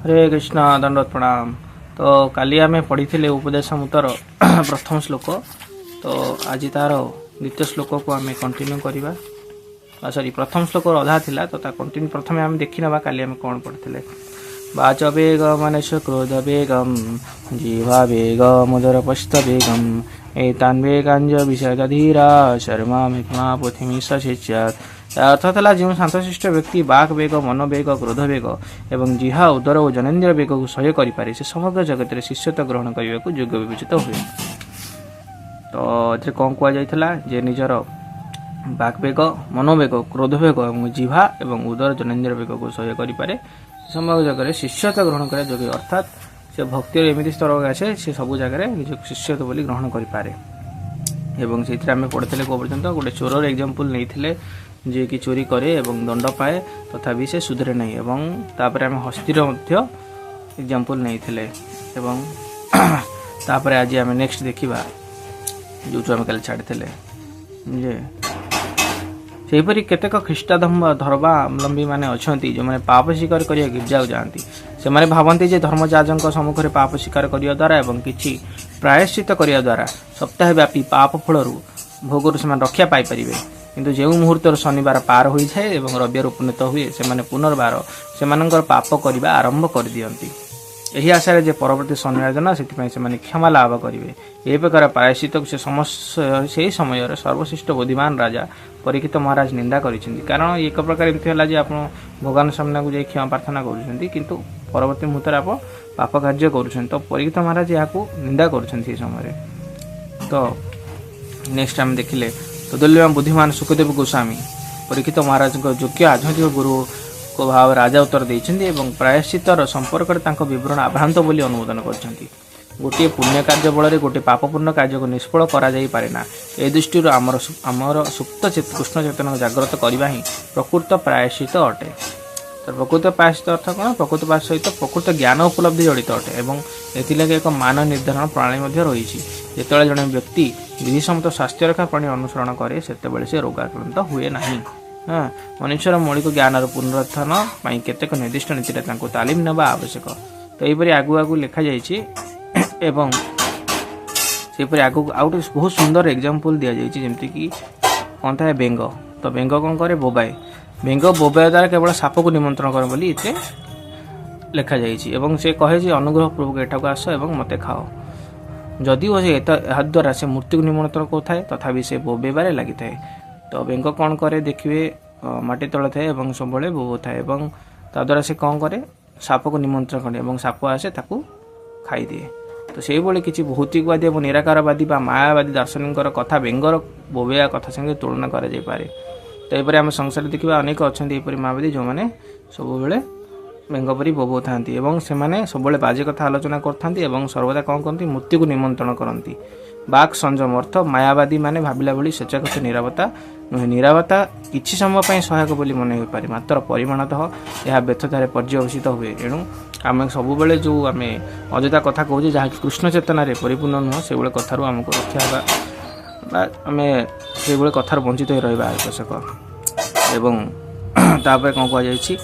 हरे कृष्ण दंडवत प्रणाम। तो काली आम पढ़ी थे उपदेशामृतर प्रथम श्लोक। तो आज तार द्वितीय श्लोक को आम कंटिन्यू करवा। सॉरी प्रथम श्लोक अधा थिला तो कंटिन्यू प्रथम आम देखी ना काली आम कौन पढ़ी वाच वेग मनुष्य क्रोध वेगम जीवा वेग मुदर पश्च वेगम एतान वेगांज विषयधीरा शर्मा मिथमा पृथ्वी सशिष्यत। अर्थात जो शांतशिष्ट व्यक्ति बाक वेग मनोवेग क्रोध वेग एवं जिहा उदर और जनेन्द्र वेग को सह्य करें से समग्र जगत में शिष्यत्व ग्रहण करने को योग्य विवेचित हुए। तो ये कौन कहुला जे निजर बाक वेग मनोवेग क्रोध वेग और जिहा एवं उदर जनेन्द्र वेग को सह्य करें समग्र जगह में शिष्यत्व ग्रहण करे योग्य। अर्थात से भक्ति एमती स्तर आसे से सब जगह निज शिष्यत्व बोली ग्रहण करें। एवं से आम पढ़ते कौ पर्यटन गोटे चोर एग्जाम्पल नहीं जी कि चोरी करे एवं दंड पाए तथापि से सुधरे नहीं। एवं तापर आम हस्तीर एग्जाम्पल नहीं एवं तापर आज आम नेक्स्ट देखा जो आम कल छाड़ी जे सेहीपरि केतेक ख्रीष्टाधर्मावलंबी मैंने अच्छा जो मैंने पाप स्वीकार करिया गिर्जा जाती से मैंने भावती जे धर्मजाजों सम्मुखें पाप स्वीकार करने द्वारा एवं किसी प्रायश्चित करने द्वारा सप्ताहव्यापी पाप फल भोगर से रक्षा पाइपर। किंतु जो मुहूर्त शनिवार पार हो जाए और रविवार उपनीत हुए से पुनर्बार से पाप करने आरंभ कर दियंती। यही आशा जे परवर्ती शनिवार दिन से क्षमा लाभ करेंगे। यह प्रकार प्रायश्चित से समय सर्वश्रेष्ठ बुद्धिमान राजा परीक्षित महाराज निंदा करिसेंती। कारण एक प्रकार एमती है आप भगवान सामने को जाए क्षमा प्रार्थना करुँच किंतु परवर्ती मुहूर्त आप पाप कार्य करुँच। तो परीक्षित महाराज यहाँ निंदा करुँच समय। तो नेक्स्ट आम देखिले तो तुल्यवान बुद्धिमान सुखदेव गोस्वामी परीक्षित महाराज योग्य आध्यात्मिक गुरु को भाव राजा उत्तर देते प्रायश्चितर संपर्क विवरण आभ्रांत बोली अनुमोदन कर गोटे पुण्य कार्य बल गोटे पापपूर्ण कार्य को निष्फल करा ए दृष्टि आमर सुप्त कृष्ण चेतन जागृत करने ही प्रकृत प्रायश्चित अटे। तो प्रकृत प्रायश्चित अर्थ कौन प्रकृत प्रायश्चित सहित प्रकृत ज्ञान उपलब्धि जड़ित अटे। एवं एथिलागि एक मान निर्धारण प्रणाली रही जिते जड़े व्यक्ति विधिसम्मत स्वास्थ्य रक्षा प्रणाली अनुसरण करे से रोगाक्रांत हुए नहीं। हाँ मनुष्यर मौलिक ज्ञान पुनरुत्थान केतेक निर्दिष्ट नीति तालीम नेबा आवश्यक। तो यहपरि आगु आगु लिखा जाइए एवं सेपरि आगु आउट बहुत सुंदर एग्जांपल दि जाइए जमती कि कौन था बेंग। तो बेंग कौन करे बोबाए बेंग बोबाए द्वारा केवल साप को निमंत्रण कर बोली इतने लिखा जाइए। एवं से कहे अनुग्रह पूर्वक एठाक आस एवं मते खाओ जदिव से द्वारा से मूर्ति को निमंत्रण करें तथापि से बोबेबारे लगी थाए। तो बेंग कौन करे देखिए माटी तले थाए एवं सब बोबो थाए एवं ताद्वारा से कौन करे साप को निमंत्रण करे एवं साप आसे ताकू खाई दिए। तो से भाई किसी भौतिकवादी और निराकारवादी मायावादी दार्शनिक कथा बेंगर बोबेया कथा संगे तुलना करे। तो यह आम संसार देखा अनेक अच्छा मायावादी जो मैंने सब बेंग परी बोबो था से सब बाजे कथा आलोचना करते सर्वदा कौन करती मूर्ति को निमंत्रण करती। बाक संयम अर्थ मायावादी माने भाविला भली स्वेच्छाकृत निरापत्ता नुहे। निरापत्ता किछि समय सहायक बोली मन हो पारे मात्र परिमाणतः यह व्यर्थतार पर्यवसित हुए। एणु आम सब जो आम अजथा कथा कहूँ जहाँ कृष्ण चेतना परिपूर्ण नुह से कथार आमको रक्षा आम से कथार वंचित हो रहा आवश्यक। एवं तापर कौन कहुई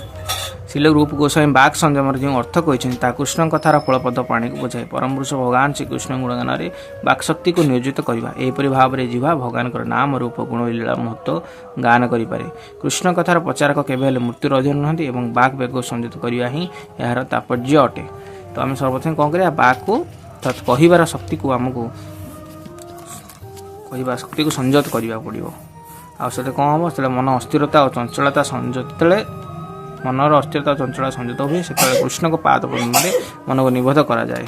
शिल रूप गोस्वामी बाक संयम जो अर्थ कहते कृष्ण कथार फलपद प्राणी को बुझाए। परम पुरुष भगवान श्रीकृष्ण गुणगान में बाक शक्ति को नियोजित करवा एपरी भाव में जीवा भगवान नाम रूप गुण लीला महत्व गान करें। कृष्ण कथार प्रचारक केवल मृत्युर अधीन नुहति एवं बाक वेग संयत करवा ही यार तात्पर्य अटे। तो आम सर्वप्रथम कौन करिया बाक को कहबार शक्ति को आमको कहवा शक्ति को संयत करने पड़ो। आते कौन हम से मन अस्थिरता और चंचलता संयत मनर अस्थिरता चंचला संयत हुए से कृष्ण को पाद में मन को निबद्ध करा जाए।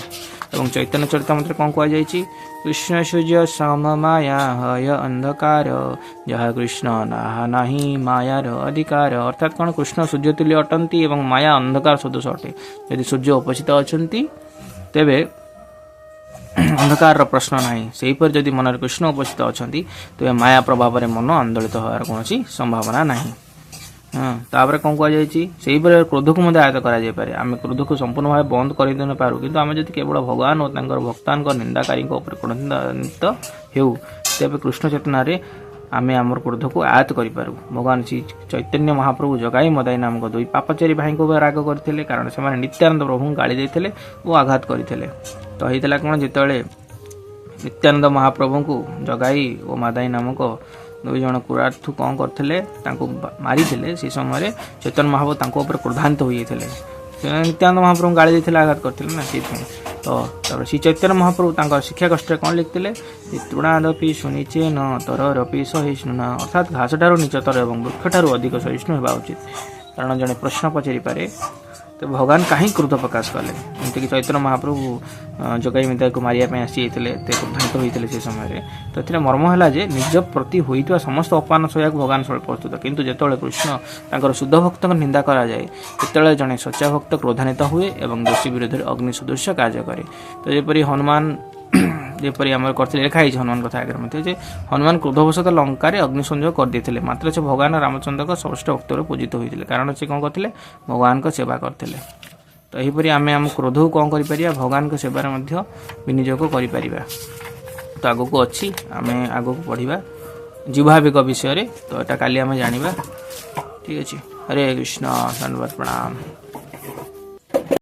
एवं चैतन्य चरितमृत कौन कहुई कृष्ण सूर्य सम माया हय अंधकार जहाँ कृष्ण नाहा नाही मायार अधिकार। अर्थात कौन कृष्ण सूर्य तुल्य अटंती एवं माया अंधकार सदृश अटे। यदि सूर्य उपस्थित अच्छा तेबे अंधकार प्रश्न ना सेहीपर जदि मन कृष्ण उपस्थित अच्छा तेज माया प्रभाव में मन आंदोलित होवार कौन संभावना नहीं। हाँ तापर कौन कहुई से क्रोध को आयत्त कराए। आम क्रोध को संपूर्ण भाव बंद कर न पारू किंतु आम जब केवल भगवान और भक्तान निंदाकारी क्रोधान्वित हो तेज कृष्ण चेतना आमे आमर क्रोध को आयत्त करिपारू। भगवान श्री चैतन्य महाप्रभु जगाई मदाई नामक दुई पापचारी भाई को राग करथिले, कारण से नित्यानंद प्रभु गाली देथिले और आघात करथिले। तो होइतला कोन जेतले नित्यानंद महाप्रभु को जगाई और मादाई नामक दुई जन कुरार्थु कौन करथिले तांको मारी थिले। से समय चैतन्य महाप्रभु तांको ऊपर क्रोधान्त होई थिले। नित्यानंद महाप्रभु गाली देथिले, आघात करथिले ना से। तो श्री चैतन्य महाप्रभु तांकर शिक्षा कष्ट कौन लिखते तृणादपि सुनिचे न तररपि सहिष्णुना, अर्थात घास ठारू नीचतर एवं वृक्ष ठारू अधिक सहिष्णु होगा उचित। कारण जड़े प्रश्न पचारि पारे तो भगवान कहीं क्रोध प्रकाश कले, जमीक चैतन्य महाप्रभु जगाई मिदा को मारिया आसी क्रोधान्त होते से समय। तो ये मर्म है जे निज प्रति होता समस्त अपमान सहयोग भगवान प्रस्तुत, किंतु जिते कृष्ण तांकर शुद्ध भक्त निंदा कराए तेतले जड़े सच्चा भक्त क्रोधान्वित हुए और दोषी विरोध में अग्नि सदृश कार्य करे। तो जेपरी हनुमान जेपरी आम करते लिखाई हनुमान कथा आगे मध्य हनुमान क्रोधवशत लंकार अग्नि संयोग कर देते, मात्र से भगवान रामचंद्र का समस्त भक्त पूजित होते, कारण से कौन करते भगवान को सेवा करते। तो यहीपरि आम आम क्रोध को कौन कर भगवान को सेवार विनियोग कर। तो आग को अच्छी आम आग को पढ़ा जीवावेग विषय। तो यहाँ काली आम जाना। ठीक अच्छे। हरे कृष्ण, धन्यवाद, प्रणाम।